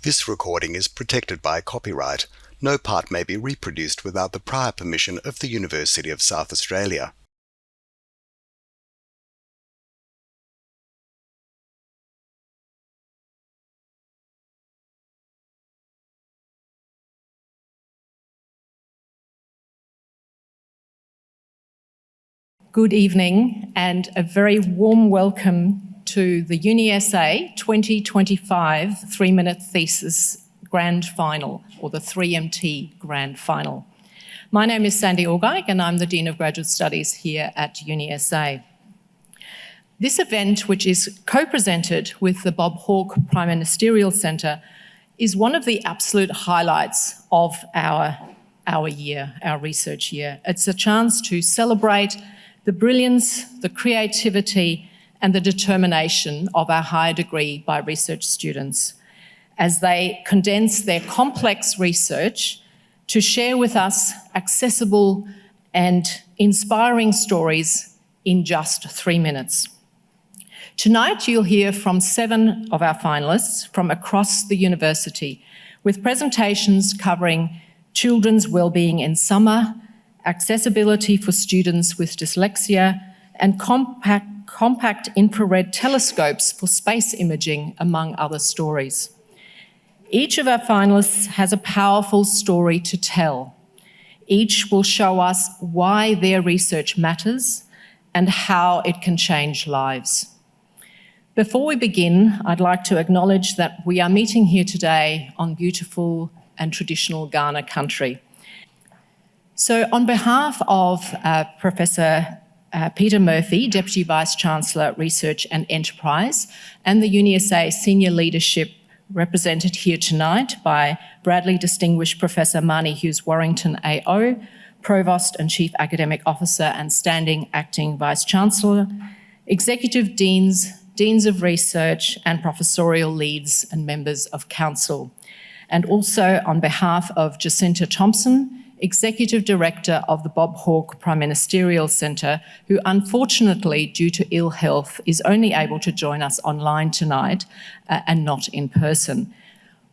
This recording is protected by copyright. No part may be reproduced without the prior permission of the University of South Australia. Good evening and a very warm welcome to the UniSA 2025 Three Minute Thesis Grand Final, or the 3MT Grand Final. My name is Sandy Orgeig and I'm the Dean of Graduate Studies here at UniSA. This event, which is co-presented with the Bob Hawke Prime Ministerial Centre, is one of the absolute highlights of our year, our research year. It's a chance to celebrate the brilliance, the creativity and the determination of our higher degree by research students as they condense their complex research to share with us accessible and inspiring stories in just 3 minutes. Tonight you'll hear from 7 of our finalists from across the university with presentations covering children's wellbeing in summer, accessibility for students with dyslexia, and compact infrared telescopes for space imaging, among other stories. Each of our finalists has a powerful story to tell. Each will show us why their research matters and how it can change lives. Before we begin, I'd like to acknowledge that we are meeting here today on beautiful and traditional Kaurna country. So on behalf of Professor Peter Murphy, Deputy Vice-Chancellor, Research and Enterprise, and the UniSA senior leadership represented here tonight by Bradley Distinguished Professor Marnie Hughes-Warrington AO, Provost and Chief Academic Officer and Standing Acting Vice-Chancellor, Executive Deans, Deans of Research and Professorial Leads and Members of Council. And also on behalf of Jacinta Thompson, Executive Director of the Bob Hawke Prime Ministerial Centre, who unfortunately, due to ill health, is only able to join us online tonight and not in person.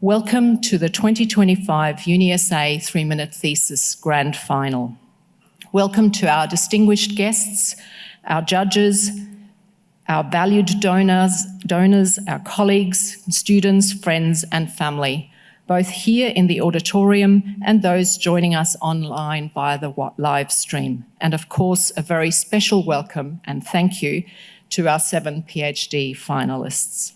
Welcome to the 2025 UniSA 3 Minute Thesis Grand Final. Welcome to our distinguished guests, our judges, our valued donors, our colleagues, students, friends and family, both here in the auditorium and those joining us online via the live stream. And of course, a very special welcome and thank you to our 7 PhD finalists.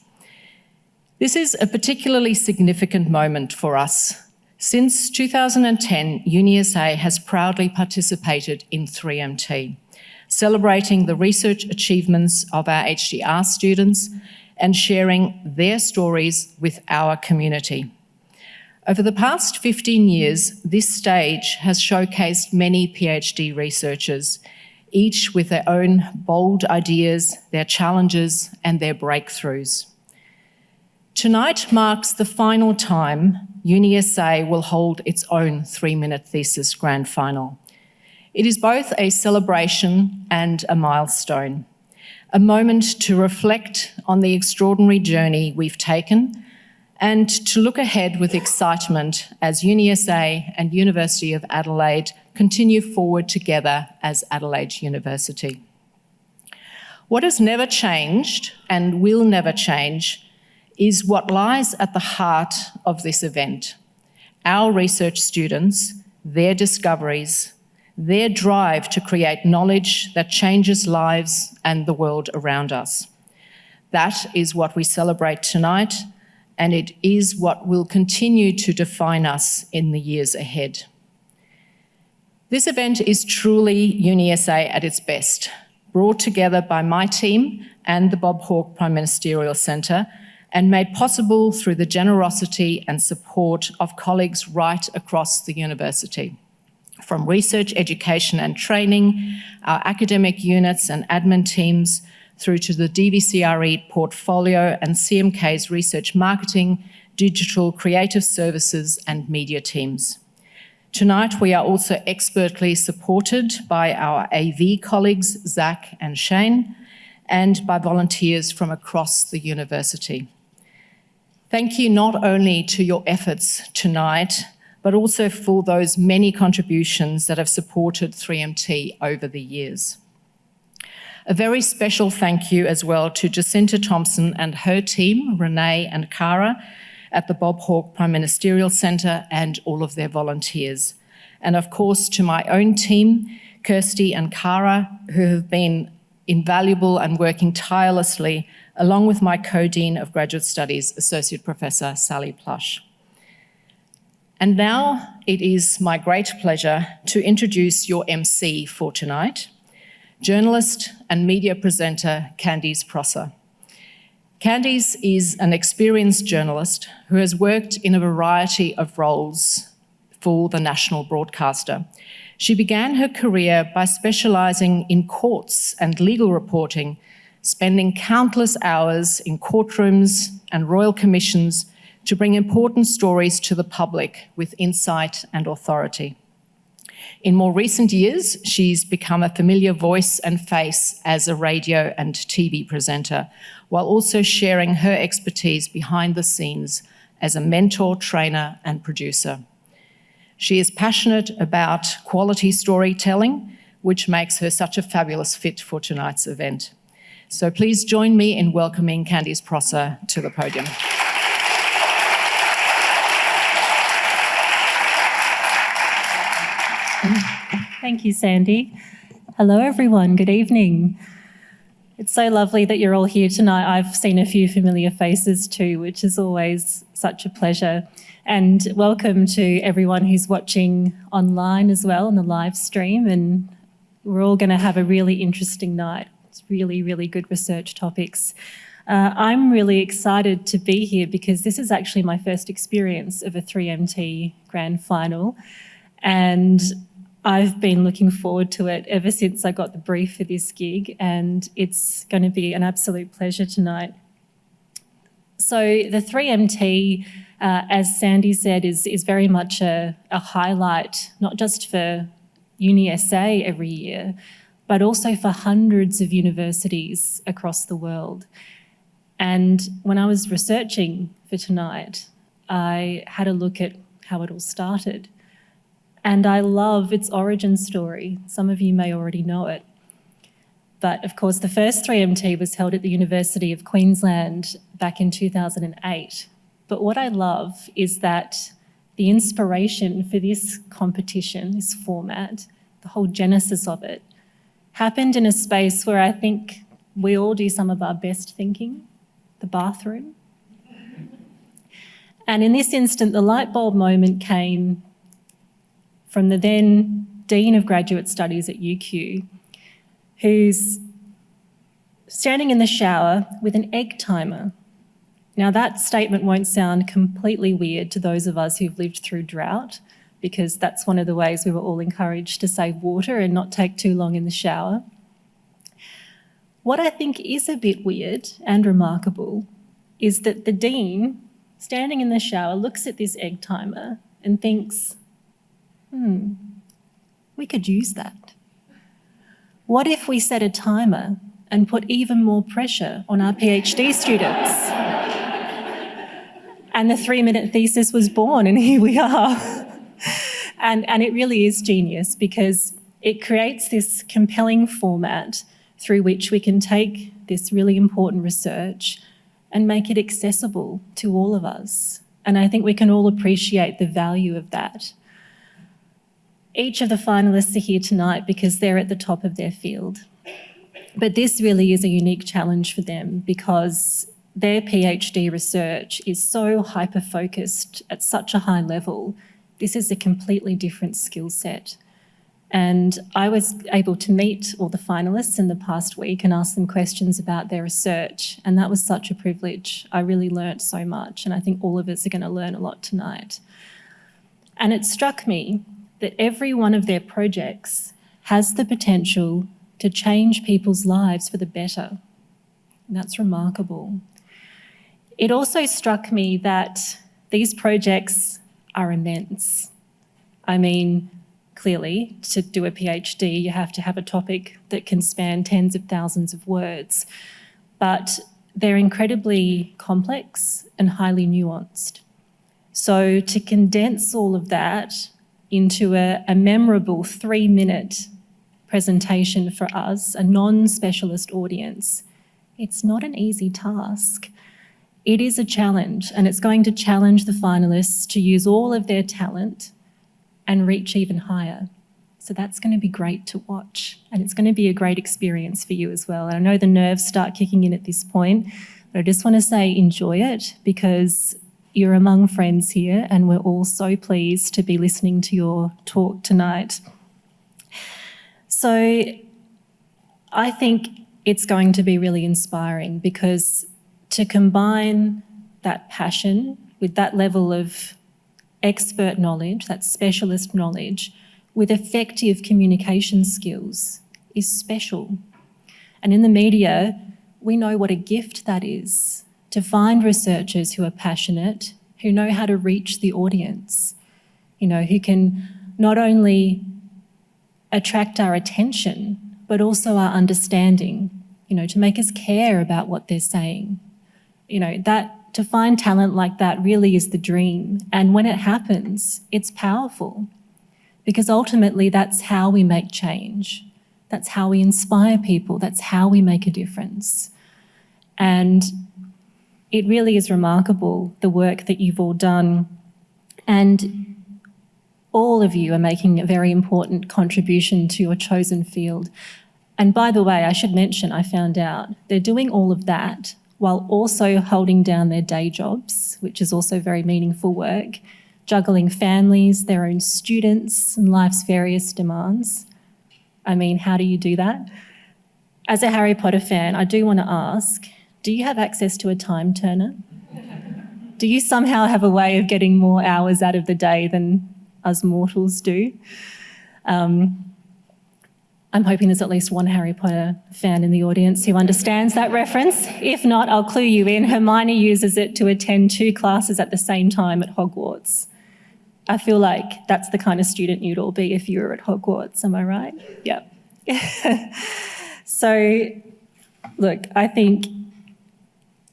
This is a particularly significant moment for us. Since 2010, UniSA has proudly participated in 3MT, celebrating the research achievements of our HDR students and sharing their stories with our community. Over the past 15 years, this stage has showcased many PhD researchers, each with their own bold ideas, their challenges, and their breakthroughs. Tonight marks the final time UniSA will hold its own 3-minute thesis grand final. It is both a celebration and a milestone, a moment to reflect on the extraordinary journey we've taken and to look ahead with excitement as UniSA and University of Adelaide continue forward together as Adelaide University. What has never changed and will never change is what lies at the heart of this event: our research students, their discoveries, their drive to create knowledge that changes lives and the world around us. That is what we celebrate tonight, and it is what will continue to define us in the years ahead. This event is truly UniSA at its best, brought together by my team and the Bob Hawke Prime Ministerial Centre, and made possible through the generosity and support of colleagues right across the university. From research, education and training, our academic units and admin teams, through to the DVCRE portfolio and CMK's research marketing, digital, creative services and media teams. Tonight we are also expertly supported by our AV colleagues, Zach and Shane, and by volunteers from across the university. Thank you not only to your efforts tonight, but also for those many contributions that have supported 3MT over the years. A very special thank you as well to Jacinta Thompson and her team, Renee and Cara, at the Bob Hawke Prime Ministerial Centre and all of their volunteers. And of course to my own team, Kirsty and Cara, who have been invaluable and working tirelessly, along with my co-dean of Graduate Studies, Associate Professor Sally Plush. And now it is my great pleasure to introduce your MC for tonight, journalist and media presenter Candice Prosser. Candice is an experienced journalist who has worked in a variety of roles for the national broadcaster. She began her career by specialising in courts and legal reporting, spending countless hours in courtrooms and royal commissions to bring important stories to the public with insight and authority. In more recent years, she's become a familiar voice and face as a radio and TV presenter, while also sharing her expertise behind the scenes as a mentor, trainer, and producer. She is passionate about quality storytelling, which makes her such a fabulous fit for tonight's event. So please join me in welcoming Candice Prosser to the podium. Thank you, Sandy. Hello, everyone. Good evening. It's so lovely that you're all here tonight. I've seen a few familiar faces too, which is always such a pleasure. And welcome to everyone who's watching online as well on the live stream. And we're all going to have a really interesting night. It's really, really good research topics. I'm really excited to be here because this is actually my first experience of a 3MT Grand Final. And I've been looking forward to it ever since I got the brief for this gig, and it's going to be an absolute pleasure tonight. So the 3MT, as Sandy said, is very much a highlight, not just for UniSA every year, but also for hundreds of universities across the world. And when I was researching for tonight, I had a look at how it all started. And I love its origin story. Some of you may already know it. But of course, the first 3MT was held at the University of Queensland back in 2008. But what I love is that the inspiration for this competition, this format, the whole genesis of it, happened in a space where I think we all do some of our best thinking, the bathroom. And in this instant, the light bulb moment came from the then Dean of Graduate Studies at UQ, who's standing in the shower with an egg timer. Now, that statement won't sound completely weird to those of us who've lived through drought, because that's one of the ways we were all encouraged to save water and not take too long in the shower. What I think is a bit weird and remarkable is that the Dean, standing in the shower, looks at this egg timer and thinks, we could use that. What if we set a timer and put even more pressure on our PhD students? And the 3-minute thesis was born, and here we are. And it really is genius because it creates this compelling format through which we can take this really important research and make it accessible to all of us. And I think we can all appreciate the value of that. Each of the finalists are here tonight because they're at the top of their field. But this really is a unique challenge for them because their PhD research is so hyper-focused at such a high level. This is a completely different skill set. And I was able to meet all the finalists in the past week and ask them questions about their research. And that was such a privilege. I really learnt so much, and I think all of us are going to learn a lot tonight. And it struck me that every one of their projects has the potential to change people's lives for the better. And that's remarkable. It also struck me that these projects are immense. I mean, clearly, to do a PhD, you have to have a topic that can span tens of thousands of words. But they're incredibly complex and highly nuanced. So to condense all of that into a memorable 3-minute presentation for us, a non-specialist audience, it's not an easy task. It is a challenge, and it's going to challenge the finalists to use all of their talent and reach even higher. So that's going to be great to watch, and it's going to be a great experience for you as well. And I know the nerves start kicking in at this point, but I just want to say enjoy it, because you're among friends here and we're all so pleased to be listening to your talk tonight. So I think it's going to be really inspiring, because to combine that passion with that level of expert knowledge, that specialist knowledge, with effective communication skills is special. And in the media, we know what a gift that is, to find researchers who are passionate, who know how to reach the audience, who can not only attract our attention, but also our understanding, to make us care about what they're saying. That to find talent like that really is the dream. And when it happens, it's powerful, because ultimately that's how we make change. That's how we inspire people. That's how we make a difference. And it really is remarkable, the work that you've all done. And all of you are making a very important contribution to your chosen field. And by the way, I should mention, I found out, they're doing all of that while also holding down their day jobs, which is also very meaningful work, juggling families, their own students, and life's various demands. I mean, how do you do that? As a Harry Potter fan, I do want to ask, do you have access to a time turner? Do you somehow have a way of getting more hours out of the day than us mortals do? I'm hoping there's at least one Harry Potter fan in the audience who understands that reference. If not, I'll clue you in. Hermione uses it to attend 2 classes at the same time at Hogwarts. I feel like that's the kind of student you'd all be if you were at Hogwarts, am I right? Yeah. So, look, I think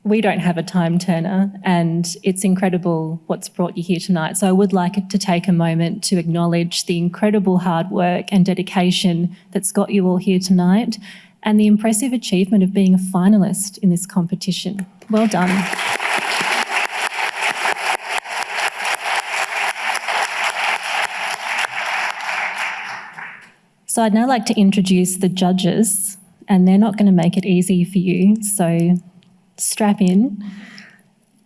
we don't have a time turner, and it's incredible what's brought you here tonight. So I would like to take a moment to acknowledge the incredible hard work and dedication that's got you all here tonight, and the impressive achievement of being a finalist in this competition. Well done. So I'd now like to introduce the judges, and they're not going to make it easy for you, so strap in.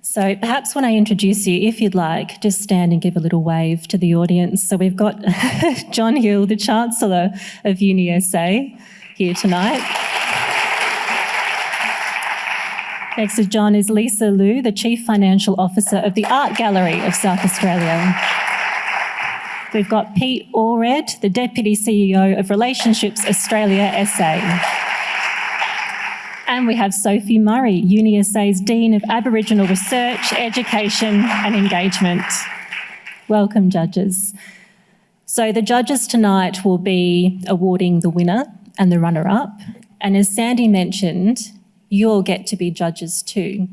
So perhaps when I introduce you, if you'd like, just stand and give a little wave to the audience. So we've got John Hill, the Chancellor of UniSA, here tonight. Next to John is Lisa Liu, the Chief Financial Officer of the Art Gallery of South Australia. We've got Pete Allred, the Deputy CEO of Relationships Australia SA. And we have Sophie Murray, UniSA's Dean of Aboriginal Research, Education and Engagement. Welcome, judges. So the judges tonight will be awarding the winner and the runner-up. And as Sandy mentioned, you'll get to be judges too.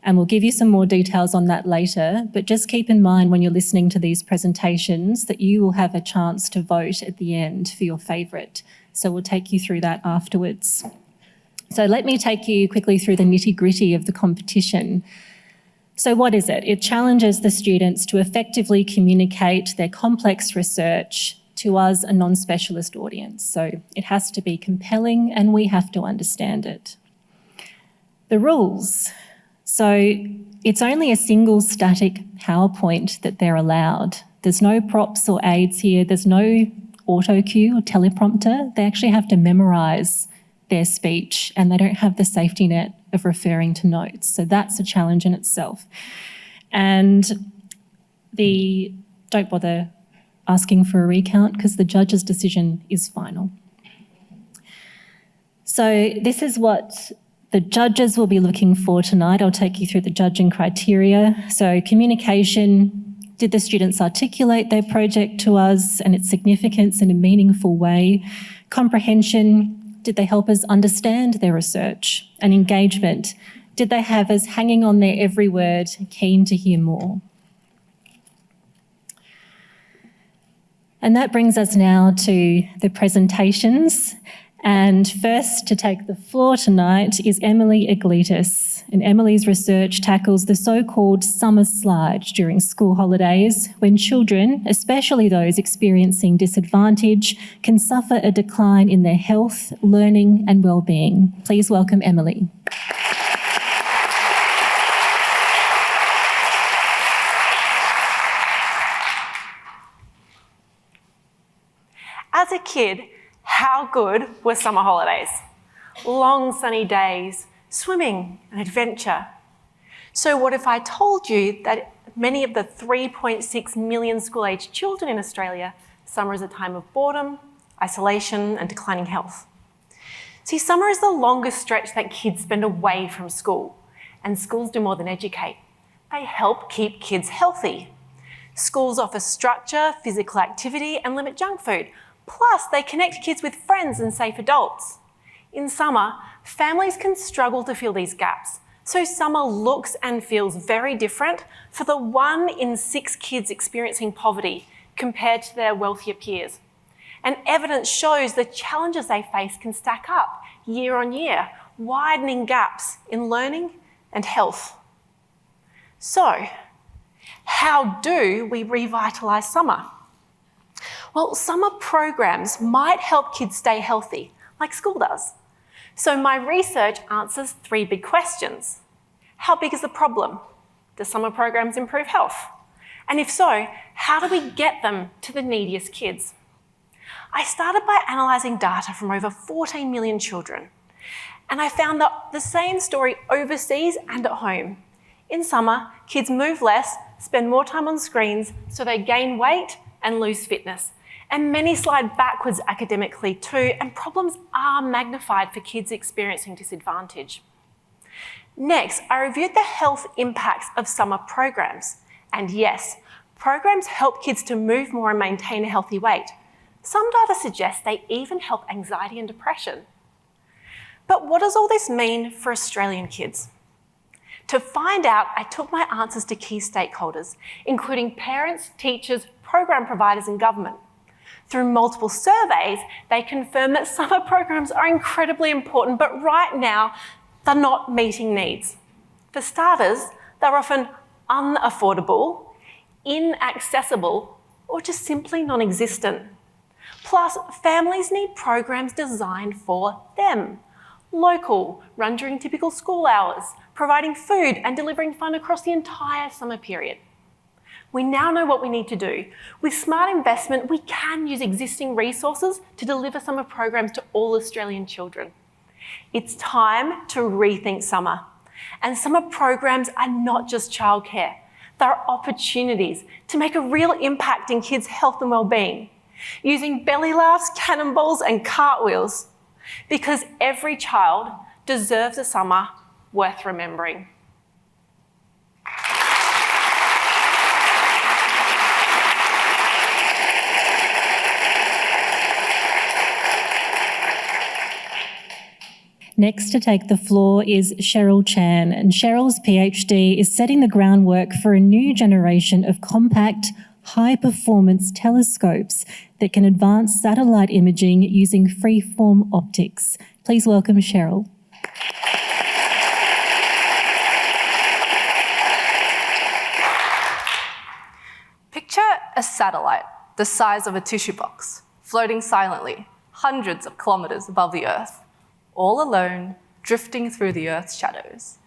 And we'll give you some more details on that later, but just keep in mind when you're listening to these presentations that you will have a chance to vote at the end for your favourite. So we'll take you through that afterwards. So let me take you quickly through the nitty-gritty of the competition. So what is it? It challenges the students to effectively communicate their complex research to us, a non-specialist audience. So it has to be compelling and we have to understand it. The rules. So it's only a single static PowerPoint that they're allowed. There's no props or aids here. There's no auto cue or teleprompter. They actually have to memorise their speech, and they don't have the safety net of referring to notes. So that's a challenge in itself. And don't bother asking for a recount because the judge's decision is final. So this is what the judges will be looking for tonight. I'll take you through the judging criteria. So communication, did the students articulate their project to us and its significance in a meaningful way? Comprehension, did they help us understand their research? And engagement, did they have us hanging on their every word, keen to hear more? And that brings us now to the presentations. And first to take the floor tonight is Emily Iglitis. And Emily's research tackles the so-called summer slide during school holidays, when children, especially those experiencing disadvantage, can suffer a decline in their health, learning and well-being. Please welcome Emily. As a kid, how good were summer holidays? Long sunny days, swimming and adventure. So what if I told you that many of the 3.6 million school-aged children in Australia, summer is a time of boredom, isolation and declining health? See, summer is the longest stretch that kids spend away from school, and schools do more than educate. They help keep kids healthy. Schools offer structure, physical activity and limit junk food. Plus, they connect kids with friends and safe adults. In summer, families can struggle to fill these gaps, so summer looks and feels very different for the 1 in 6 kids experiencing poverty compared to their wealthier peers. And evidence shows the challenges they face can stack up year on year, widening gaps in learning and health. So, how do we revitalise summer? Well, summer programs might help kids stay healthy, like school does. So my research answers 3 big questions. How big is the problem? Do summer programs improve health? And if so, how do we get them to the neediest kids? I started by analysing data from over 14 million children, and I found that the same story overseas and at home. In summer, kids move less, spend more time on screens, so they gain weight and lose fitness. And many slide backwards academically too, and problems are magnified for kids experiencing disadvantage. Next, I reviewed the health impacts of summer programs. And yes, programs help kids to move more and maintain a healthy weight. Some data suggests they even help anxiety and depression. But what does all this mean for Australian kids? To find out, I took my answers to key stakeholders, including parents, teachers, program providers and government. Through multiple surveys, they confirm that summer programs are incredibly important, but right now, they're not meeting needs. For starters, they're often unaffordable, inaccessible, or just simply non-existent. Plus, families need programs designed for them. Local, run during typical school hours, providing food and delivering fun across the entire summer period. We now know what we need to do. With smart investment, we can use existing resources to deliver summer programs to all Australian children. It's time to rethink summer. And summer programs are not just childcare. They're opportunities to make a real impact in kids' health and well-being, using belly laughs, cannonballs and cartwheels, because every child deserves a summer worth remembering. Next to take the floor is Cheryl Chan, and Cheryl's PhD is setting the groundwork for a new generation of compact, high-performance telescopes that can advance satellite imaging using freeform optics. Please welcome Cheryl. Picture a satellite the size of a tissue box, floating silently, hundreds of kilometres above the Earth, all alone, drifting through the Earth's shadows.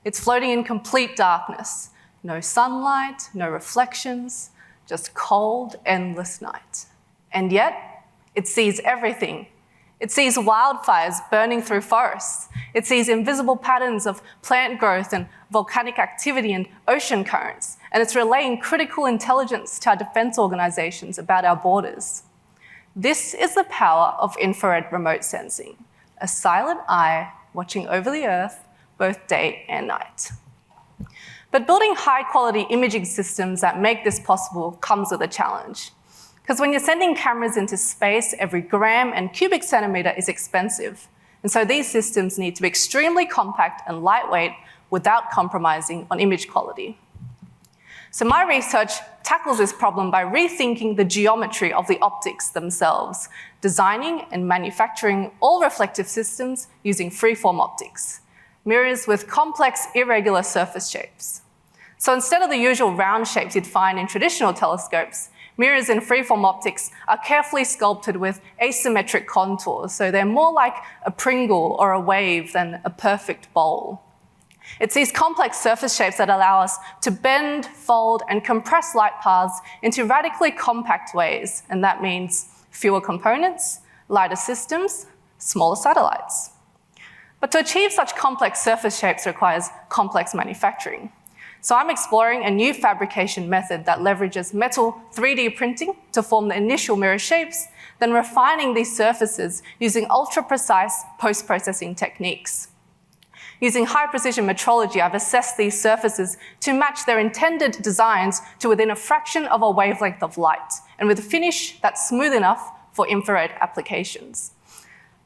It's floating in complete darkness, no sunlight, no reflections, just cold, endless night. And yet, it sees everything. It sees wildfires burning through forests. It sees invisible patterns of plant growth and volcanic activity and ocean currents. And it's relaying critical intelligence to our defence organisations about our borders. This is the power of infrared remote sensing, a silent eye watching over the Earth both day and night. But building high-quality imaging systems that make this possible comes with a challenge. Because when you're sending cameras into space, every gram and cubic centimetre is expensive. And so these systems need to be extremely compact and lightweight without compromising on image quality. So my research tackles this problem by rethinking the geometry of the optics themselves, designing and manufacturing all reflective systems using freeform optics, mirrors with complex irregular surface shapes. So instead of the usual round shapes you'd find in traditional telescopes, mirrors in freeform optics are carefully sculpted with asymmetric contours, so they're more like a Pringle or a wave than a perfect bowl. It's these complex surface shapes that allow us to bend, fold, and compress light paths into radically compact ways, and that means fewer components, lighter systems, smaller satellites. But to achieve such complex surface shapes requires complex manufacturing. So I'm exploring a new fabrication method that leverages metal 3D printing to form the initial mirror shapes, then refining these surfaces using ultra-precise post-processing techniques. Using high-precision metrology, I've assessed these surfaces to match their intended designs to within a fraction of a wavelength of light, and with a finish that's smooth enough for infrared applications.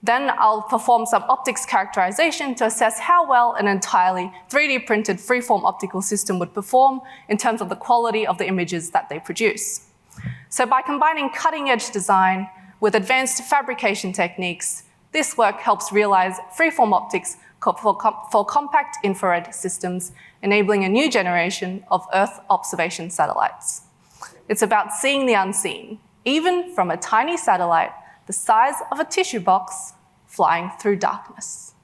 Then I'll perform some optics characterization to assess how well an entirely 3D printed freeform optical system would perform in terms of the quality of the images that they produce. So by combining cutting-edge design with advanced fabrication techniques, this work helps realize freeform optics for compact infrared systems, enabling a new generation of Earth observation satellites. It's about seeing the unseen, even from a tiny satellite the size of a tissue box flying through darkness.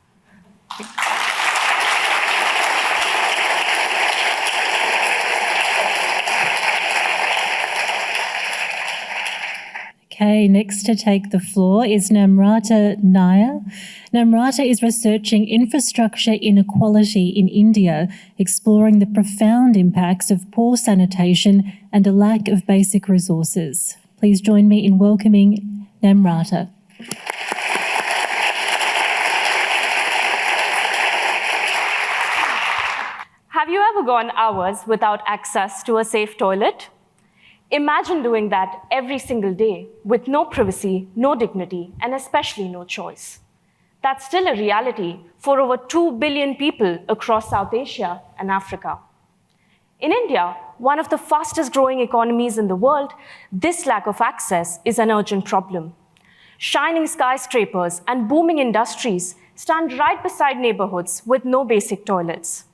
Okay, next to take the floor is Namrata Nair. Namrata is researching infrastructure inequality in India, exploring the profound impacts of poor sanitation and a lack of basic resources. Please join me in welcoming Namrata. Have you ever gone hours without access to a safe toilet? Imagine doing that every single day with no privacy, no dignity, and especially no choice. That's still a reality for over 2 billion people across South Asia and Africa. In India, one of the fastest growing economies in the world, this lack of access is an urgent problem. Shining skyscrapers and booming industries stand right beside neighborhoods with no basic toilets.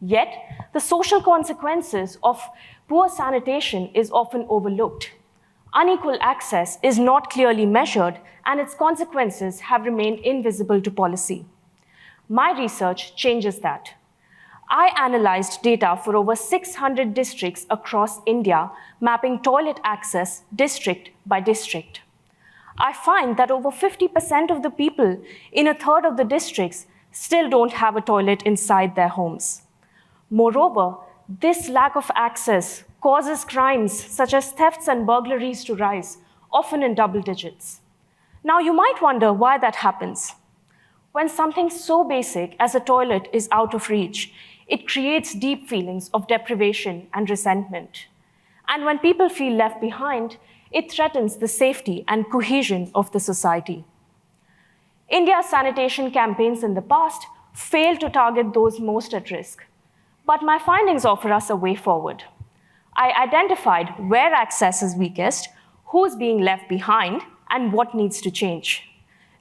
Yet, the social consequences of poor sanitation is often overlooked. Unequal access is not clearly measured, and its consequences have remained invisible to policy. My research changes that. I analyzed data for over 600 districts across India, mapping toilet access district by district. I find that over 50% of the people in a third of the districts still don't have a toilet inside their homes. Moreover, this lack of access causes crimes such as thefts and burglaries to rise, often in double digits. Now, you might wonder why that happens. When something so basic as a toilet is out of reach, it creates deep feelings of deprivation and resentment. And when people feel left behind, it threatens the safety and cohesion of the society. India's sanitation campaigns in the past failed to target those most at risk. But my findings offer us a way forward. I identified where access is weakest, who's being left behind, and what needs to change.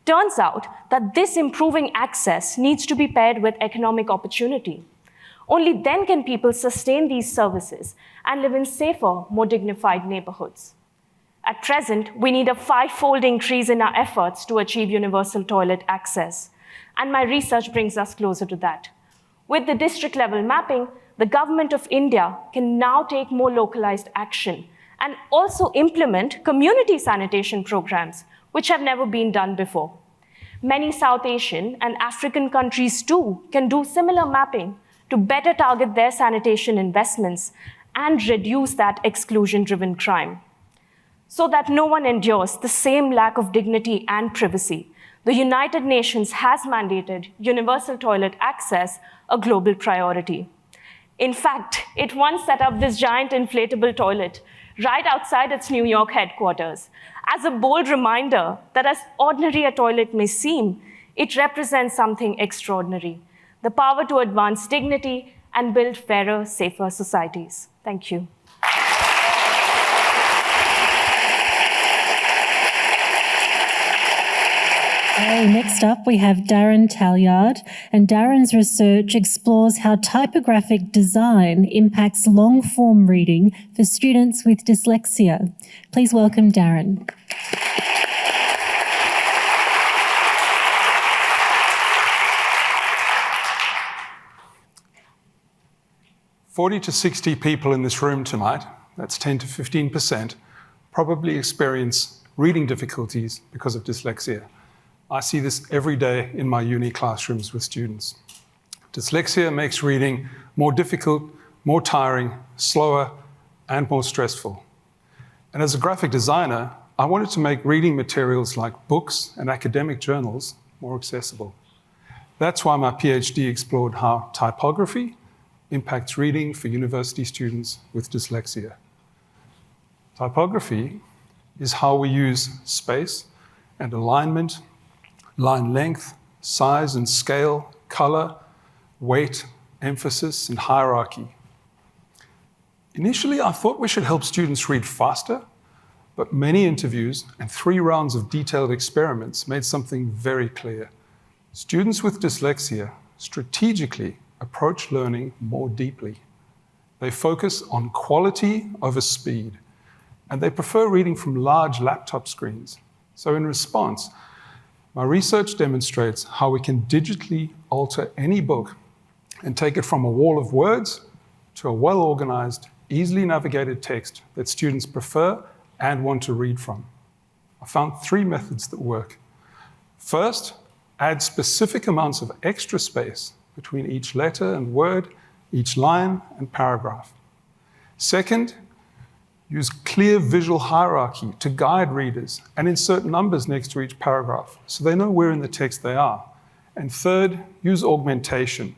Turns out that this improving access needs to be paired with economic opportunity. Only then can people sustain these services and live in safer, more dignified neighborhoods. At present, we need a 5-fold increase in our efforts to achieve universal toilet access, and my research brings us closer to that. With the district-level mapping, the Government of India can now take more localized action and also implement community sanitation programs, which have never been done before. Many South Asian and African countries, too, can do similar mapping to better target their sanitation investments and reduce that exclusion-driven crime. So that no one endures the same lack of dignity and privacy, the United Nations has mandated universal toilet access a global priority. In fact, it once set up this giant inflatable toilet right outside its New York headquarters as a bold reminder that as ordinary a toilet may seem, it represents something extraordinary. the power to advance dignity and build fairer, safer societies. Thank you. Okay, next up we have Darren Taljaard, and Darren's research explores how typographic design impacts long-form reading for students with dyslexia. Please welcome Darren. "40 to 60 people in this room tonight, that's 10 to 15%, probably experience reading difficulties because of dyslexia. I see this every day in my uni classrooms with students. Dyslexia makes reading more difficult, more tiring, slower, and more stressful. And as a graphic designer, I wanted to make reading materials like books and academic journals more accessible. That's why my PhD explored how typography impacts reading for university students with dyslexia. Typography is how we use space and alignment, line length, size and scale, color, weight, emphasis, and hierarchy. Initially, I thought we should help students read faster, but many interviews and 3 rounds of detailed experiments made something very clear. Students with dyslexia strategically approach learning more deeply. They focus on quality over speed, and they prefer reading from large laptop screens. So in response, my research demonstrates how we can digitally alter any book and take it from a wall of words to a well-organized, easily navigated text that students prefer and want to read from. I found 3 methods that work. First, add specific amounts of extra space between each letter and word, each line and paragraph. Second, use clear visual hierarchy to guide readers and insert numbers next to each paragraph so they know where in the text they are. And third, use augmentation.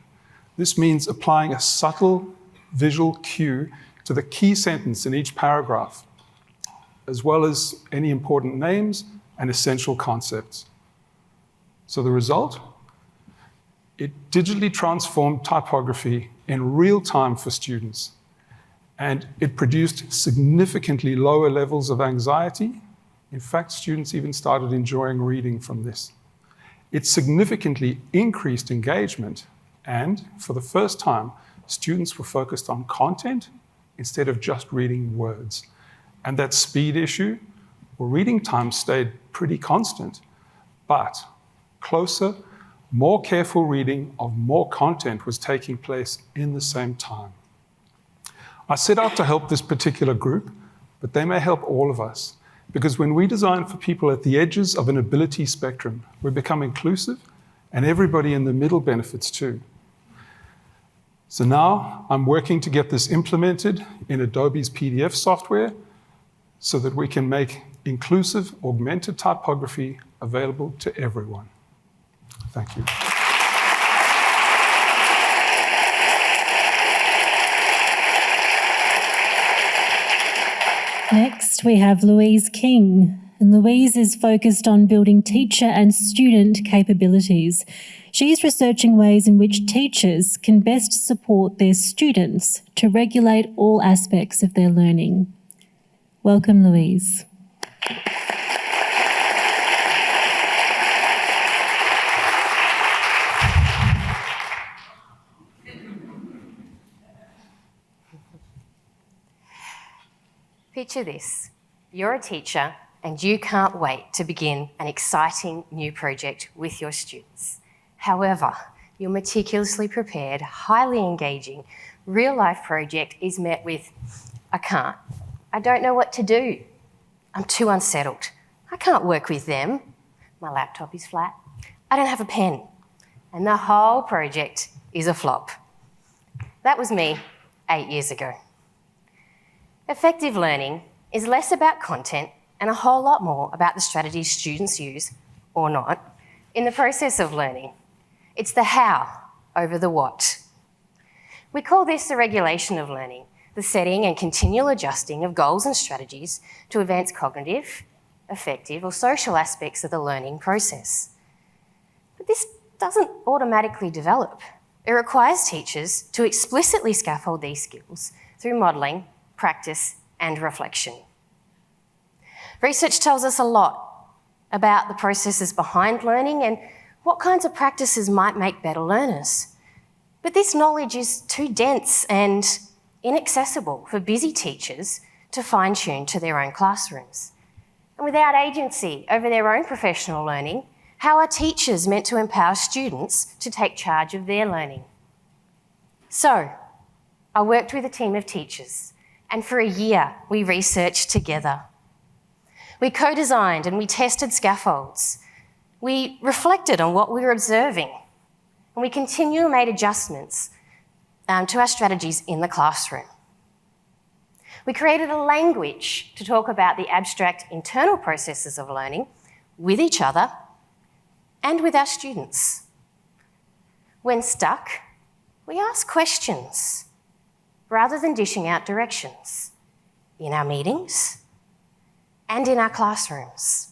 This means applying a subtle visual cue to the key sentence in each paragraph, as well as any important names and essential concepts. So the result? It digitally transformed typography in real time for students. And it produced significantly lower levels of anxiety. In fact, students even started enjoying reading from this. It significantly increased engagement, and for the first time, students were focused on content instead of just reading words. And that speed issue, well, reading time stayed pretty constant, but closer, more careful reading of more content was taking place in the same time. I set out to help this particular group, but they may help all of us, because when we design for people at the edges of an ability spectrum, we become inclusive, and everybody in the middle benefits too. So now I'm working to get this implemented in Adobe's PDF software so that we can make inclusive augmented typography available to everyone. Thank you. Next, we have Louise King. And Louise is focused on building teacher and student capabilities. She's researching ways in which teachers can best support their students to regulate all aspects of their learning. Welcome, Louise. Picture this. You're a teacher and you can't wait to begin an exciting new project with your students. However, your meticulously prepared, highly engaging, real-life project is met with, I can't. I don't know what to do. I'm too unsettled. I can't work with them. My laptop is flat. I don't have a pen. And the whole project is a flop. That was me 8 years ago. Effective learning is less about content and a whole lot more about the strategies students use, or not, in the process of learning. It's the how over the what. We call this the regulation of learning, the setting and continual adjusting of goals and strategies to advance cognitive, affective, or social aspects of the learning process. But this doesn't automatically develop. It requires teachers to explicitly scaffold these skills through modelling, practice, and reflection. Research tells us a lot about the processes behind learning and what kinds of practices might make better learners. But this knowledge is too dense and inaccessible for busy teachers to fine-tune to their own classrooms. And without agency over their own professional learning, how are teachers meant to empower students to take charge of their learning? So, I worked with a team of teachers, and for a year we researched together. We co-designed and we tested scaffolds. We reflected on what we were observing, and we continually made adjustments to our strategies in the classroom. We created a language to talk about the abstract internal processes of learning with each other and with our students. When stuck, we ask questions rather than dishing out directions in our meetings and in our classrooms.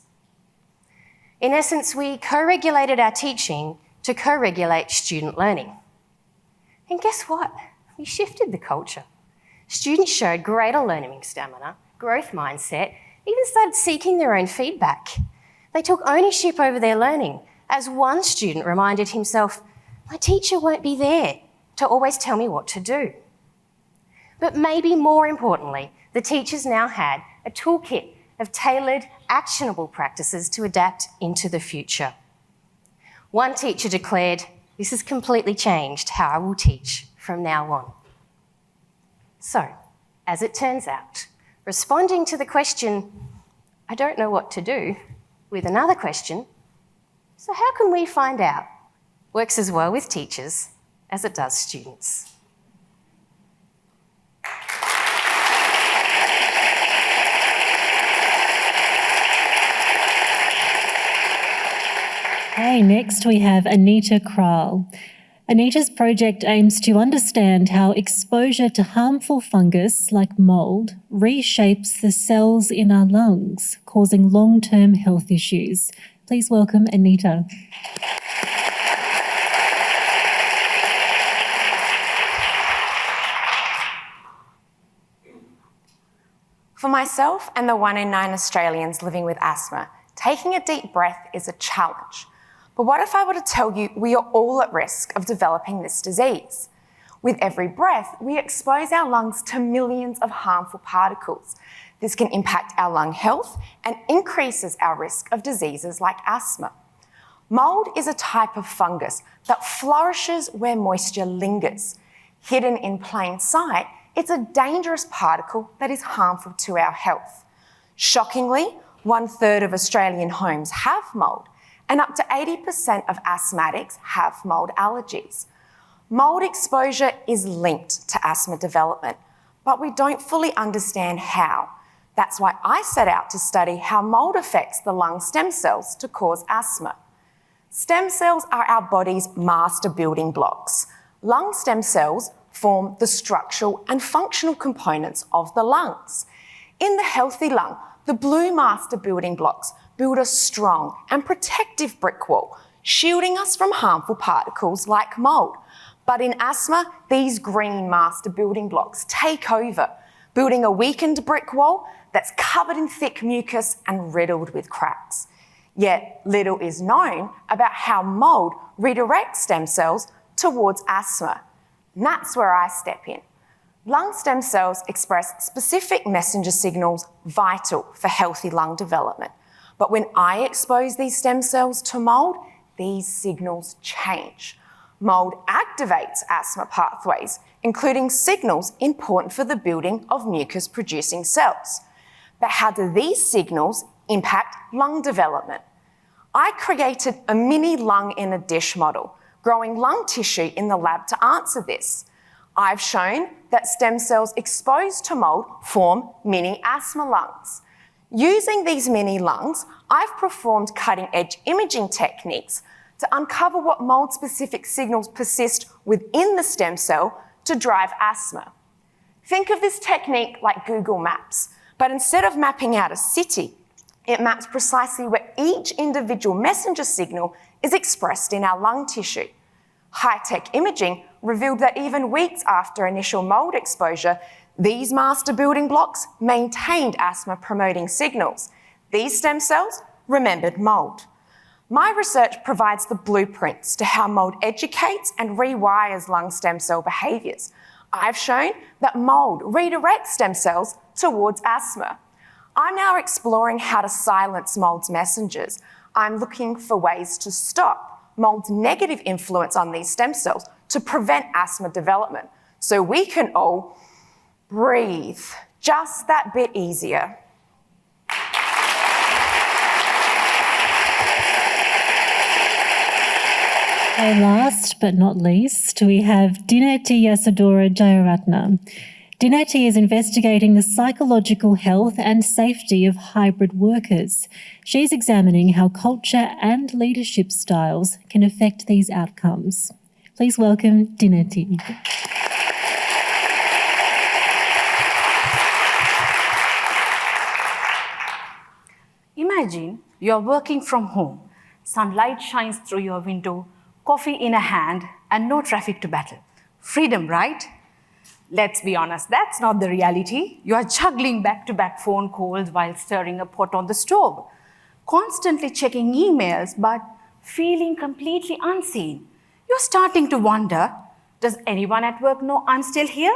In essence, we co-regulated our teaching to co-regulate student learning. And guess what? We shifted the culture. Students showed greater learning stamina, growth mindset, even started seeking their own feedback. They took ownership over their learning, as one student reminded himself, "My teacher won't be there to always tell me what to do." But maybe more importantly, the teachers now had a toolkit of tailored, actionable practices to adapt into the future. One teacher declared, "This has completely changed how I will teach from now on." So, as it turns out, responding to the question, "I don't know what to do," with another question, "So how can we find out?" works as well with teachers as it does students. Okay, next we have Anita Kral. Anita's project aims to understand how exposure to harmful fungus like mould reshapes the cells in our lungs, causing long-term health issues. Please welcome Anita. For myself and the 1 in 9 Australians living with asthma, taking a deep breath is a challenge. But what if I were to tell you we are all at risk of developing this disease? With every breath, we expose our lungs to millions of harmful particles. This can impact our lung health and increases our risk of diseases like asthma. Mould is a type of fungus that flourishes where moisture lingers. Hidden in plain sight, it's a dangerous particle that is harmful to our health. Shockingly, 1/3 of Australian homes have mould, and up to 80% of asthmatics have mould allergies. Mould exposure is linked to asthma development, but we don't fully understand how. That's why I set out to study how mould affects the lung stem cells to cause asthma. Stem cells are our body's master building blocks. Lung stem cells form the structural and functional components of the lungs. In the healthy lung, the blue master building blocks build a strong and protective brick wall, shielding us from harmful particles like mould. But in asthma, these green master building blocks take over, building a weakened brick wall that's covered in thick mucus and riddled with cracks. Yet little is known about how mould redirects stem cells towards asthma. And that's where I step in. Lung stem cells express specific messenger signals vital for healthy lung development. But when I expose these stem cells to mould, these signals change. Mould activates asthma pathways, including signals important for the building of mucus-producing cells. But how do these signals impact lung development? I created a mini lung in a dish model, growing lung tissue in the lab to answer this. I've shown that stem cells exposed to mould form mini asthma lungs. Using these mini lungs, I've performed cutting-edge imaging techniques to uncover what mould-specific signals persist within the stem cell to drive asthma. Think of this technique like Google Maps, but instead of mapping out a city, it maps precisely where each individual messenger signal is expressed in our lung tissue. High-tech imaging revealed that even weeks after initial mould exposure, these master building blocks maintained asthma-promoting signals. These stem cells remembered mould. My research provides the blueprints to how mould educates and rewires lung stem cell behaviours. I've shown that mould redirects stem cells towards asthma. I'm now exploring how to silence mould's messengers. I'm looking for ways to stop mould's negative influence on these stem cells to prevent asthma development, so we can all breathe just that bit easier. And last but not least, we have Dineti Yasadora Jayaratna. Dineti is investigating the psychological health and safety of hybrid workers. She's examining how culture and leadership styles can affect these outcomes. Please welcome Dineti. Imagine you're working from home. Sunlight shines through your window, coffee in a hand, and no traffic to battle. Freedom, right? Let's be honest, that's not the reality. You are juggling back-to-back phone calls while stirring a pot on the stove, constantly checking emails, but feeling completely unseen. You're starting to wonder, does anyone at work know I'm still here?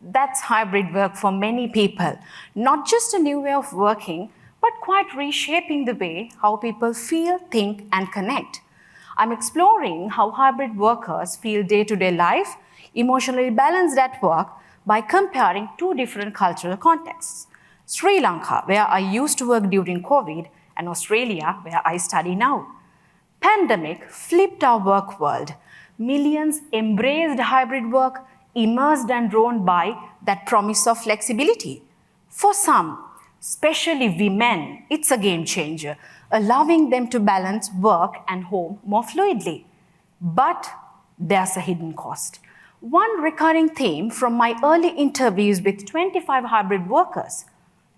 That's hybrid work for many people, not just a new way of working, but quite reshaping the way how people feel, think, and connect. I'm exploring how hybrid workers feel day-to-day life, emotionally balanced at work, by comparing two different cultural contexts. Sri Lanka, where I used to work during COVID, and Australia, where I study now. Pandemic flipped our work world. Millions embraced hybrid work, immersed and drawn by that promise of flexibility. For some, especially women, it's a game changer, allowing them to balance work and home more fluidly. But there's a hidden cost. One recurring theme from my early interviews with 25 hybrid workers: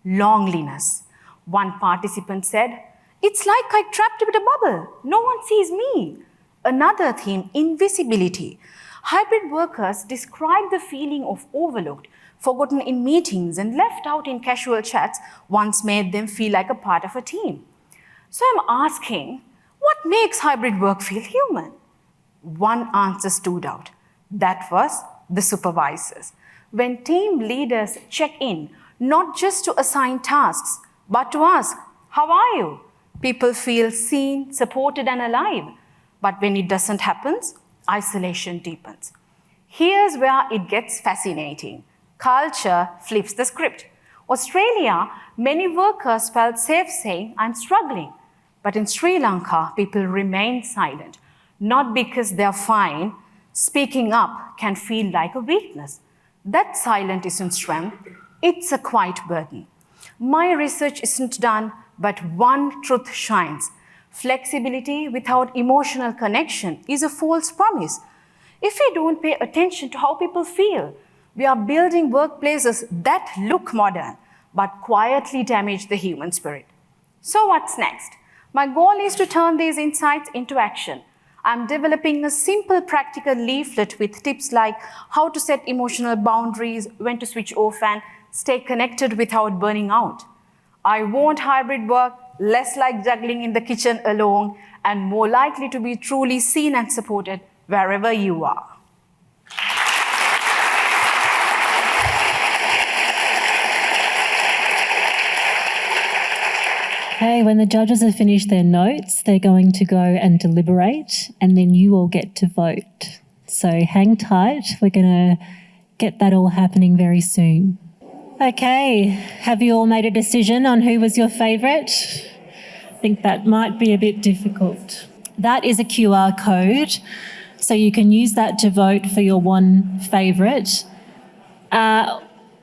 loneliness. One participant said, "It's like I'm trapped in a bubble. No one sees me." Another theme, invisibility. Hybrid workers describe the feeling of overlooked, forgotten in meetings, and left out in casual chats once made them feel like a part of a team. So I'm asking, what makes hybrid work feel human? One answer stood out. That was the supervisors. When team leaders check in, not just to assign tasks, but to ask, "How are you?" people feel seen, supported, and alive. But when it doesn't happen, isolation deepens. Here's where it gets fascinating. Culture flips the script. Australia, many workers felt safe saying, "I'm struggling." But in Sri Lanka, people remain silent, not because they're fine. Speaking up can feel like a weakness. That silence isn't strength, it's a quiet burden. My research isn't done, but one truth shines. Flexibility without emotional connection is a false promise. If we don't pay attention to how people feel, we are building workplaces that look modern, but quietly damage the human spirit. So what's next? My goal is to turn these insights into action. I'm developing a simple practical leaflet with tips like how to set emotional boundaries, when to switch off, and stay connected without burning out. I want hybrid work less like juggling in the kitchen alone and more likely to be truly seen and supported wherever you are. Okay, when the judges have finished their notes, they're going to go and deliberate, and then you all get to vote. So hang tight, we're going to get that all happening very soon. Okay, have you all made a decision on who was your favourite? I think that might be a bit difficult. That is a QR code, so you can use that to vote for your one favourite.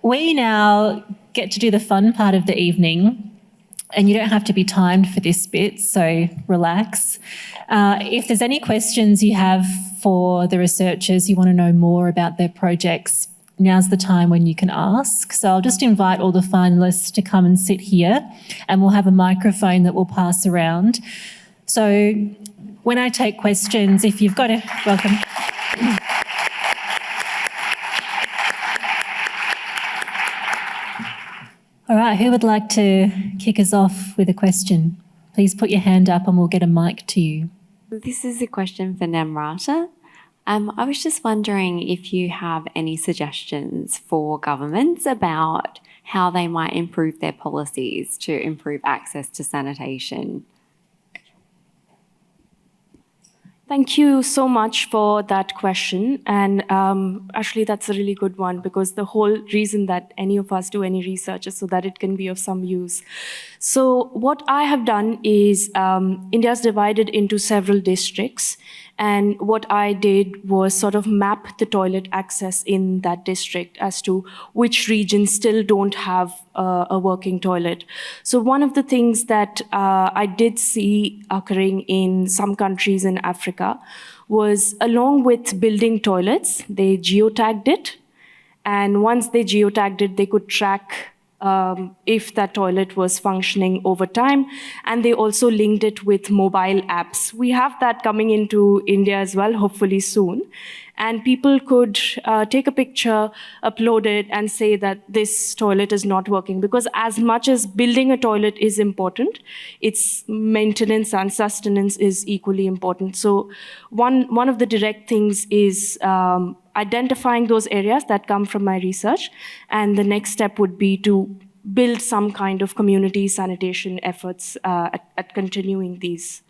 We now get to do the fun part of the evening, and you don't have to be timed for this bit, so relax. If there's any questions you have for the researchers, you want to know more about their projects, now's the time when you can ask. So I'll just invite all the finalists to come and sit here, and we'll have a microphone that we'll pass around. So when I take questions, if you've got a... Welcome. right, who would like to kick us off with a question? Please put your hand up and we'll get a mic to you. This is a question for Namrata. I was just wondering if you have any suggestions for governments about how they might improve their policies to improve access to sanitation. Thank you so much for that question. And actually, that's a really good one, because the whole reason that any of us do any research is so that it can be of some use. So what I have done is India's divided into several districts. And what I did was sort of map the toilet access in that district as to which regions still don't have a working toilet. So one of the things that I did see occurring in some countries in Africa was, along with building toilets, they geotagged it. And once they geotagged it, they could track if that toilet was functioning over time. And they also linked it with mobile apps. We have that coming into India as well, hopefully soon. And people could take a picture, upload it, and say that this toilet is not working. Because as much as building a toilet is important, its maintenance and sustenance is equally important. So one of the direct things is identifying those areas that come from my research. And the next step would be to build some kind of community sanitation efforts at continuing these.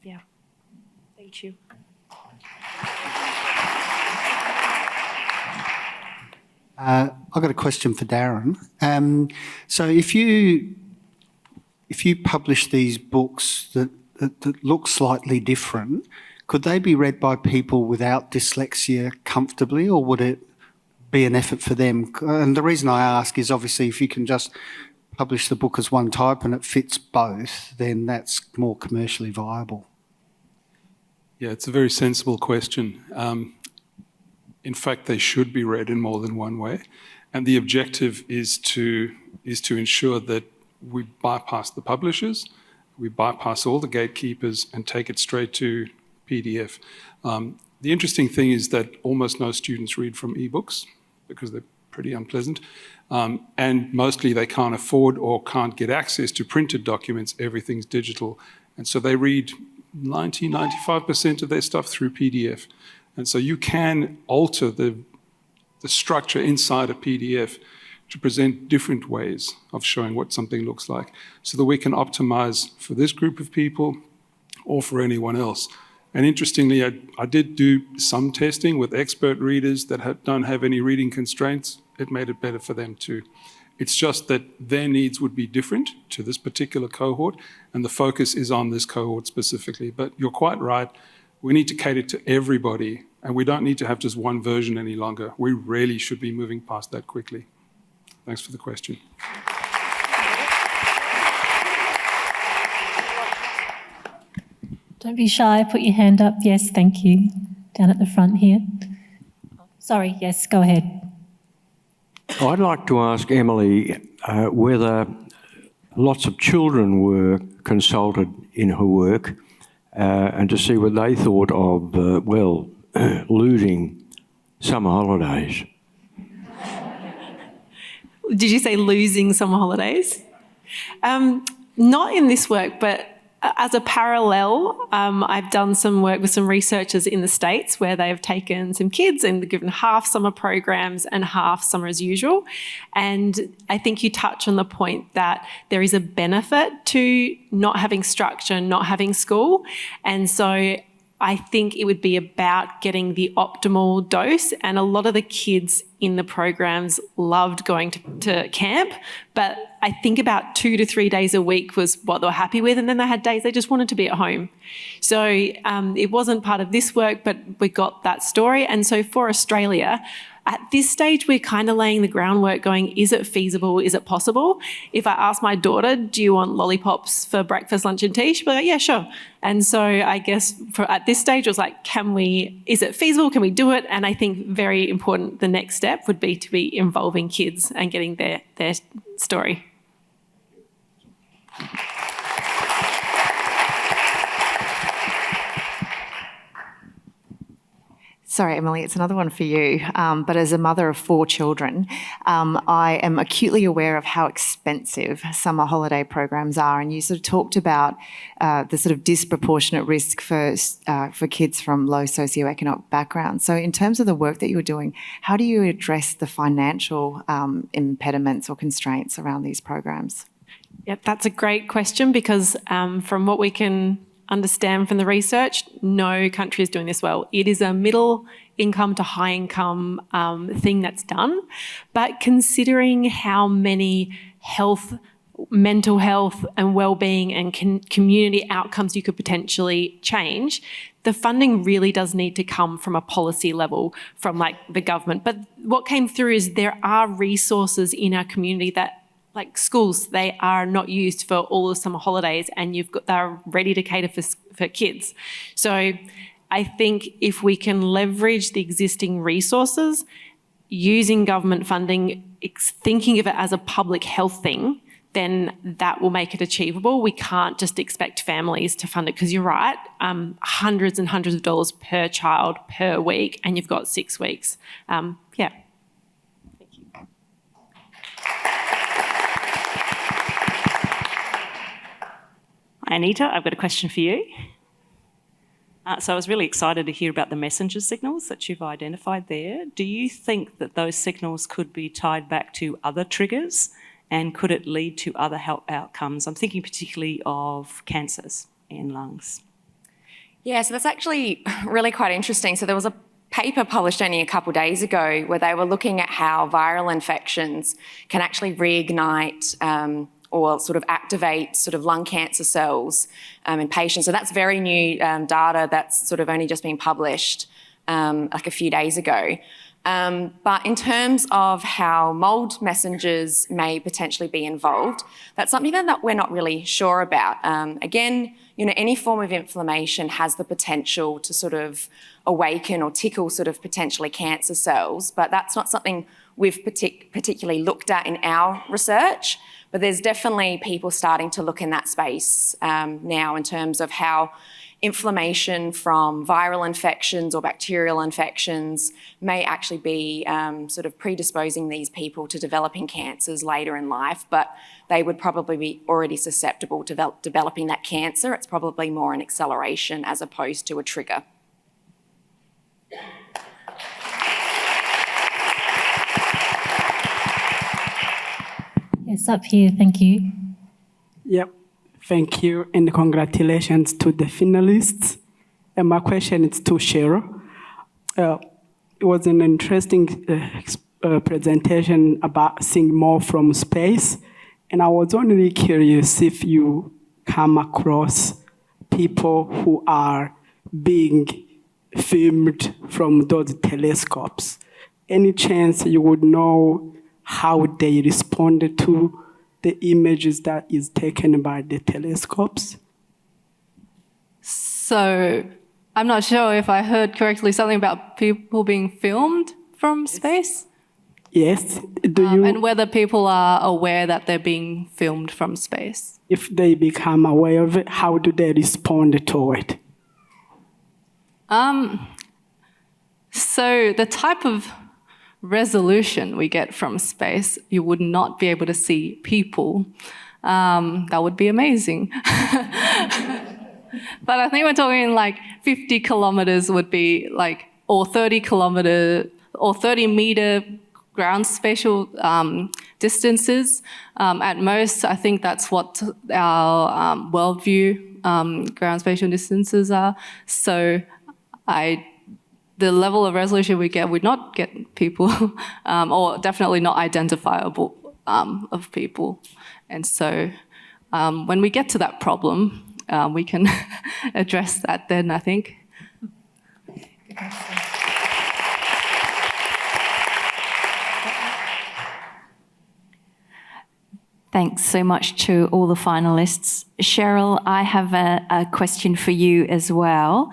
Yeah, thank you. I've got a question for Darren. So if you publish these books that look slightly different, could they be read by people without dyslexia comfortably, or would it be an effort for them? And the reason I ask is, obviously, if you can just publish the book as one type and it fits both, then that's more commercially viable. Yeah, it's a very sensible question. In fact, they should be read in more than one way. And the objective is to ensure that we bypass the publishers, we bypass all the gatekeepers and take it straight to PDF. The interesting thing is that almost no students read from ebooks because they're pretty unpleasant. And mostly they can't afford or can't get access to printed documents. Everything's digital. And so they read 95% of their stuff through PDF. And so you can alter the structure inside a PDF to present different ways of showing what something looks like, so that we can optimize for this group of people or for anyone else. And interestingly, I did do some testing with expert readers that don't have any reading constraints. It made it better for them too. It's just that their needs would be different to this particular cohort, and the focus is on this cohort specifically. But you're quite right. We need to cater to everybody, and we don't need to have just one version any longer. We really should be moving past that quickly. Thanks for the question. Don't be shy, put your hand up. Yes, thank you. Down at the front here. Sorry, yes, go ahead. I'd like to ask Emily whether lots of children were consulted in her work and to see what they thought of, losing summer holidays. Did you say losing summer holidays? Not in this work, but as a parallel, I've done some work with some researchers in the States where they've taken some kids and given half summer programs and half summer as usual. And I think you touch on the point that there is a benefit to not having structure, not having school. And so I think it would be about getting the optimal dose. And a lot of the kids in the programs loved going to camp, but I think about 2 to 3 days a week was what they were happy with. And then they had days they just wanted to be at home. So it wasn't part of this work, but we got that story. And so for Australia, at this stage, we're kind of laying the groundwork going, is it feasible? Is it possible? If I ask my daughter, do you want lollipops for breakfast, lunch and tea? She'll be like, yeah, sure. And so I guess at this stage, it was like, is it feasible? Can we do it? And I think very important, the next step would be to be involving kids and getting their story. Sorry, Emily, it's another one for you. But as a mother of 4 children, I am acutely aware of how expensive summer holiday programs are. And you sort of talked about the sort of disproportionate risk for kids from low socioeconomic backgrounds. So in terms of the work that you were doing, how do you address the financial impediments or constraints around these programs? Yep, that's a great question because from what we can understand from the research, no country is doing this well. It is a middle income to high income thing that's done. But considering how many mental health and wellbeing and community outcomes you could potentially change, the funding really does need to come from a policy level, from like the government. But what came through is there are resources in our community that, like schools, they are not used for all the summer holidays, and they're ready to cater for kids. So I think if we can leverage the existing resources, using government funding, thinking of it as a public health thing, then that will make it achievable. We can't just expect families to fund it because you're right, hundreds and hundreds of dollars per child per week, and you've got 6 weeks. Yeah. Anita, I've got a question for you. So I was really excited to hear about the messenger signals that you've identified there. Do you think that those signals could be tied back to other triggers, and could it lead to other health outcomes? I'm thinking particularly of cancers in lungs. Yeah, so that's actually really quite interesting. So there was a paper published only a couple of days ago where they were looking at how viral infections can actually reignite or sort of activate sort of lung cancer cells in patients. So that's very new data that's sort of only just been published like a few days ago. But in terms of how mold messengers may potentially be involved, that's something that we're not really sure about. Again, any form of inflammation has the potential to sort of awaken or tickle sort of potentially cancer cells, but that's not something we've particularly looked at in our research. But there's definitely people starting to look in that space now in terms of how inflammation from viral infections or bacterial infections may actually be sort of predisposing these people to developing cancers later in life, but they would probably be already susceptible to developing that cancer. It's probably more an acceleration as opposed to a trigger. Yes, up here, thank you. Yep, thank you, and congratulations to the finalists. And my question is to Cheryl. It was an interesting presentation about seeing more from space, and I was only curious if you come across people who are being filmed from those telescopes. Any chance you would know how they responded to the images that is taken by the telescopes? So I'm not sure if I heard correctly something about people being filmed from space. Yes. Do you? And whether people are aware that they're being filmed from space. If they become aware of it, how do they respond to it? So the type of resolution we get from space, you would not be able to see people. That would be amazing. But I think we're talking like 50 kilometers would be like, or 30 meter ground spatial distances. At most, I think that's what our worldview ground spatial distances are. So the level of resolution we get would not get people, or definitely not identifiable of people. And so when we get to that problem, we can address that then, I think. Thanks so much to all the finalists. Cheryl, I have a question for you as well.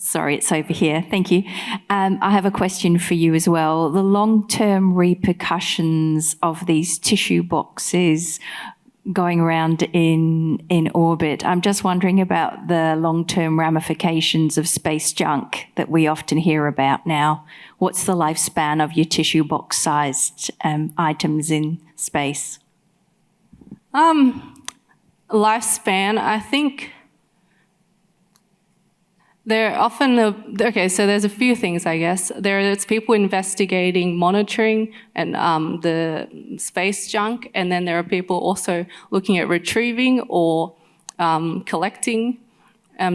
Sorry, it's over here. Thank you. I have a question for you as well. The long-term repercussions of these tissue boxes going around in orbit. I'm just wondering about the long-term ramifications of space junk that we often hear about now. What's the lifespan of your tissue box-sized items in space? Lifespan, I think they're often, so there's a few things, I guess. There's people investigating, monitoring, and the space junk, and then there are people also looking at retrieving or collecting,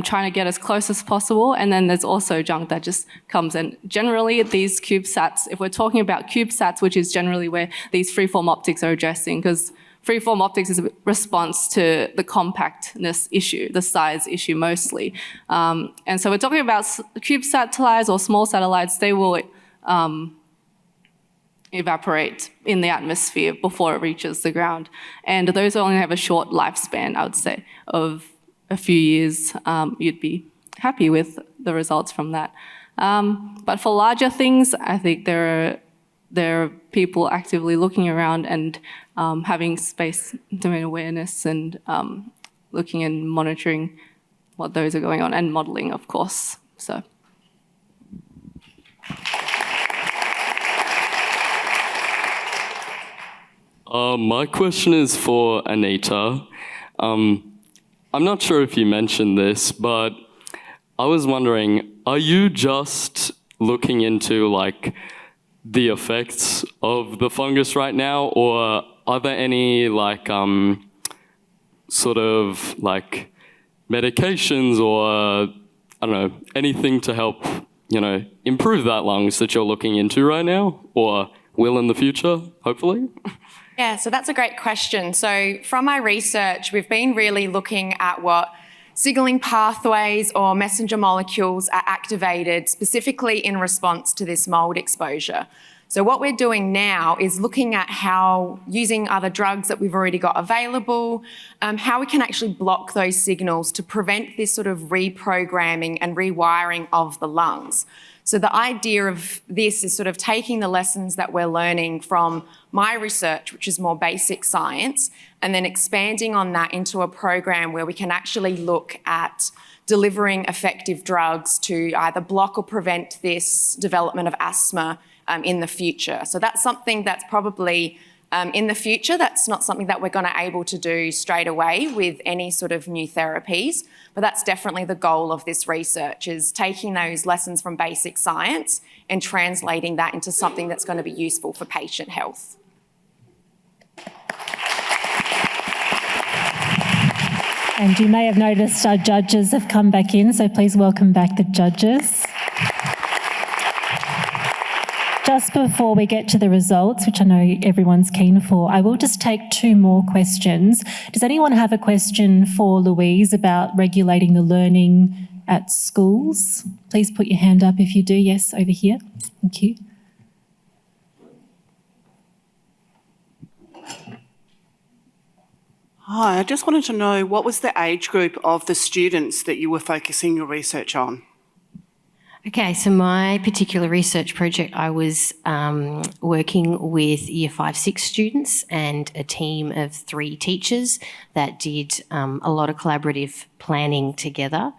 trying to get as close as possible, and then there's also junk that just comes in. Generally, these CubeSats, if we're talking about CubeSats, which is generally where these freeform optics are addressing, because freeform optics is a response to the compactness issue, the size issue mostly. And so we're talking about cube satellites or small satellites. They will evaporate in the atmosphere before it reaches the ground. And those only have a short lifespan, I would say, of a few years. You'd be happy with the results from that. But for larger things, I think there are people actively looking around and having space domain awareness and looking and monitoring what those are going on, and modelling, of course. So. My question is for Anita. I'm not sure if you mentioned this, but I was wondering, are you just looking into like the effects of the fungus right now, or are there any like sort of like medications or I don't know, anything to help, you know, improve that lungs that you're looking into right now, or will in the future, hopefully? Yeah, so that's a great question. So from my research, we've been really looking at what signalling pathways or messenger molecules are activated specifically in response to this mold exposure. So what we're doing now is looking at how, using other drugs that we've already got available, how we can actually block those signals to prevent this sort of reprogramming and rewiring of the lungs. So the idea of this is sort of taking the lessons that we're learning from my research, which is more basic science, and then expanding on that into a program where we can actually look at delivering effective drugs to either block or prevent this development of asthma in the future. So that's something that's probably in the future. That's not something that we're going to able to do straight away with any sort of new therapies, but that's definitely the goal of this research, is taking those lessons from basic science and translating that into something that's going to be useful for patient health. And you may have noticed our judges have come back in, so please welcome back the judges. Just before we get to the results, which I know everyone's keen for, I will just take two more questions. Does anyone have a question for Louise about regulating the learning at schools? Please put your hand up if you do. Yes, over here. Thank you. Hi, I just wanted to know, what was the age group of the students that you were focusing your research on? Okay, so my particular research project, I was working with Year 5-6 students and a team of 3 teachers that did a lot of collaborative planning together.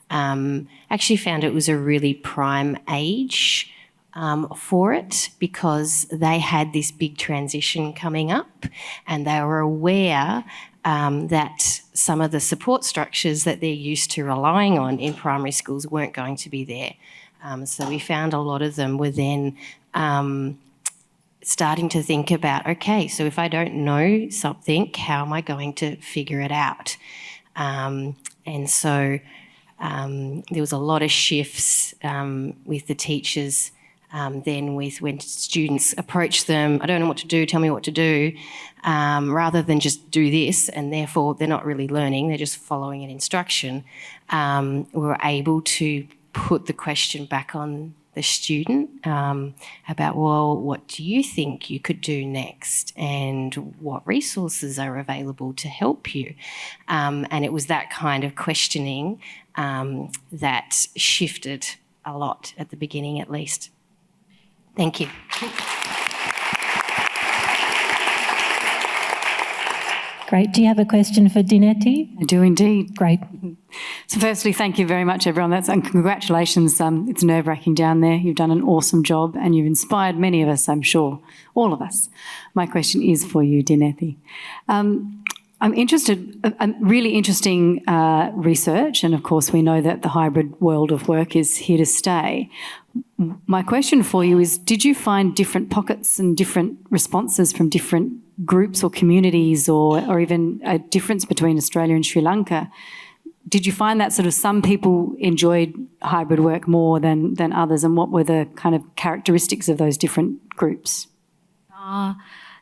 Actually found it was a really prime age for it, because they had this big transition coming up and they were aware that some of the support structures that they're used to relying on in primary schools weren't going to be there. So we found a lot of them were then starting to think about, okay, so if I don't know something, how am I going to figure it out? And so there was a lot of shifts with the teachers then with when students approach them, I don't know what to do, tell me what to do, rather than just do this, and therefore they're not really learning, they're just following an instruction. We were able to put the question back on the student about, well, what do you think you could do next, and what resources are available to help you? And it was that kind of questioning that shifted a lot at the beginning, at least. Thank you. Great. Do you have a question for Dinety? I do indeed. Great. So firstly, thank you very much, everyone. And congratulations. It's nerve-wracking down there. You've done an awesome job and you've inspired many of us, I'm sure, all of us. My question is for you, Dinety. I'm interested, really interesting research, and of course we know that the hybrid world of work is here to stay. My question for you is, did you find different pockets and different responses from different groups or communities, or even a difference between Australia and Sri Lanka? Did you find that sort of some people enjoyed hybrid work more than others, and what were the kind of characteristics of those different groups?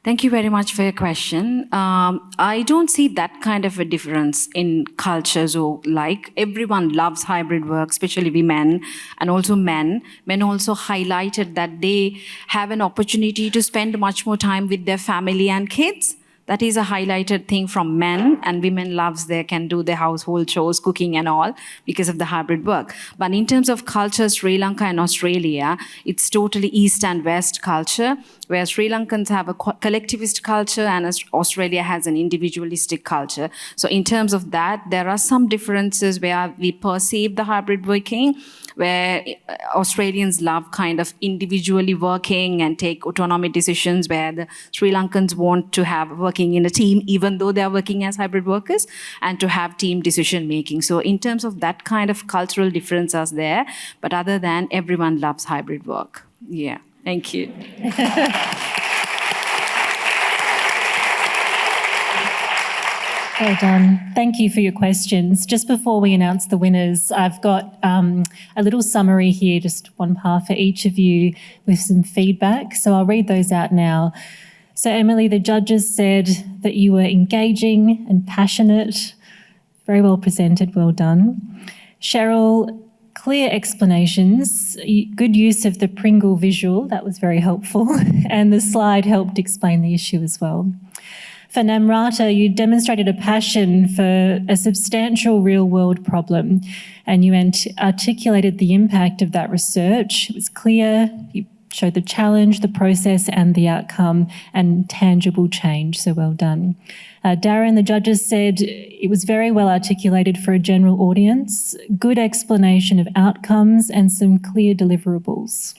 Thank you very much for your question. I don't see that kind of a difference in cultures, or like everyone loves hybrid work, especially women and also men. Men also highlighted that they have an opportunity to spend much more time with their family and kids. That is a highlighted thing from men, and women can do their household chores, cooking and all, because of the hybrid work. But in terms of culture, Sri Lanka and Australia, it's totally East and West culture, where Sri Lankans have a collectivist culture and Australia has an individualistic culture. So in terms of that, there are some differences where we perceive the hybrid working, where Australians love kind of individually working and take autonomy decisions, where the Sri Lankans want to have working in a team, even though they are working as hybrid workers, and to have team decision making. So in terms of that kind of cultural differences there, but other than everyone loves hybrid work. Yeah, thank you. Well done. Thank you for your questions. Just before we announce the winners, I've got a little summary here, just one part for each of you with some feedback. So I'll read those out now. So Emily, the judges said that you were engaging and passionate, very well presented, well done. Cheryl, clear explanations, good use of the Pringle visual, that was very helpful, and the slide helped explain the issue as well. For Namrata, you demonstrated a passion for a substantial real-world problem, and you articulated the impact of that research. It was clear, you showed the challenge, the process and the outcome, and tangible change, so well done. Darren, the judges said it was very well articulated for a general audience, good explanation of outcomes and some clear deliverables.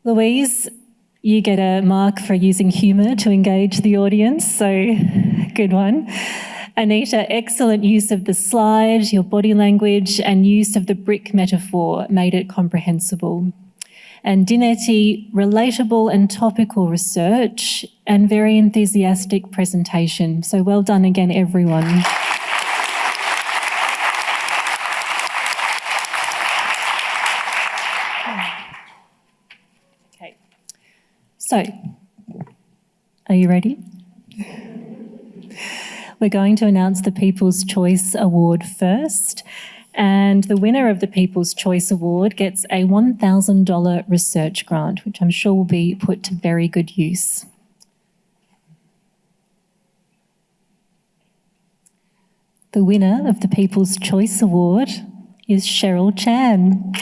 Louise, you get a mark for using humour to engage the audience, so good one. Anita, excellent use of the slide, your body language and use of the brick metaphor made it comprehensible. And Dinety, relatable and topical research and very enthusiastic presentation. So well done again, everyone. So, are you ready? We're going to announce the People's Choice Award first, and the winner of the People's Choice Award gets a $1,000 research grant, which I'm sure will be put to very good use. The winner of the People's Choice Award is Cheryl Chan.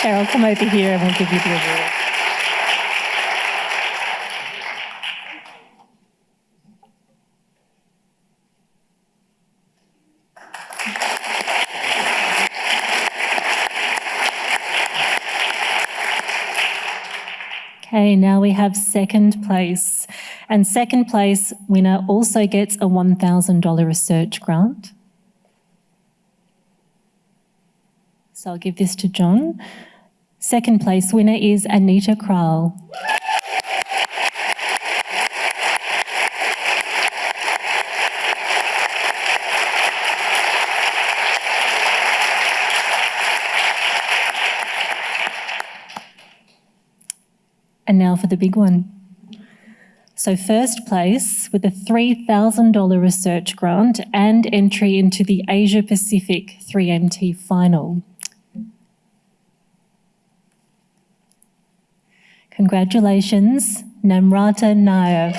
Cheryl, come over here and we'll give you the award. Okay, now we have second place. And second place winner also gets a $1,000 research grant. So I'll give this to John. Second place winner is Anita Kral. And now for the big one. So first place with a $3,000 research grant and entry into the Asia Pacific 3MT final. Congratulations, Namrata Nair.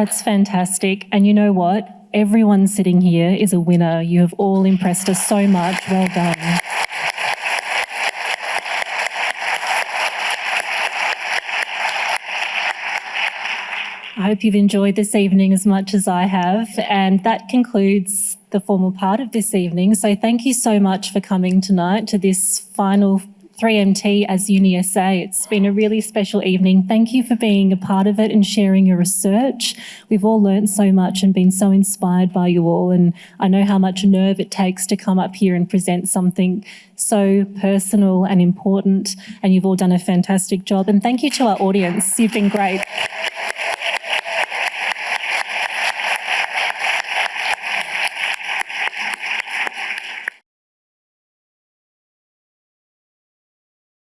That's fantastic. And you know what? Everyone sitting here is a winner. You have all impressed us so much. Well done. I hope you've enjoyed this evening as much as I have. And that concludes the formal part of this evening. So thank you so much for coming tonight to this final 3MT as UniSA. It's been a really special evening. Thank you for being a part of it and sharing your research. We've all learnt so much and been so inspired by you all, and I know how much nerve it takes to come up here and present something so personal and important, and you've all done a fantastic job. And thank you to our audience. You've been great.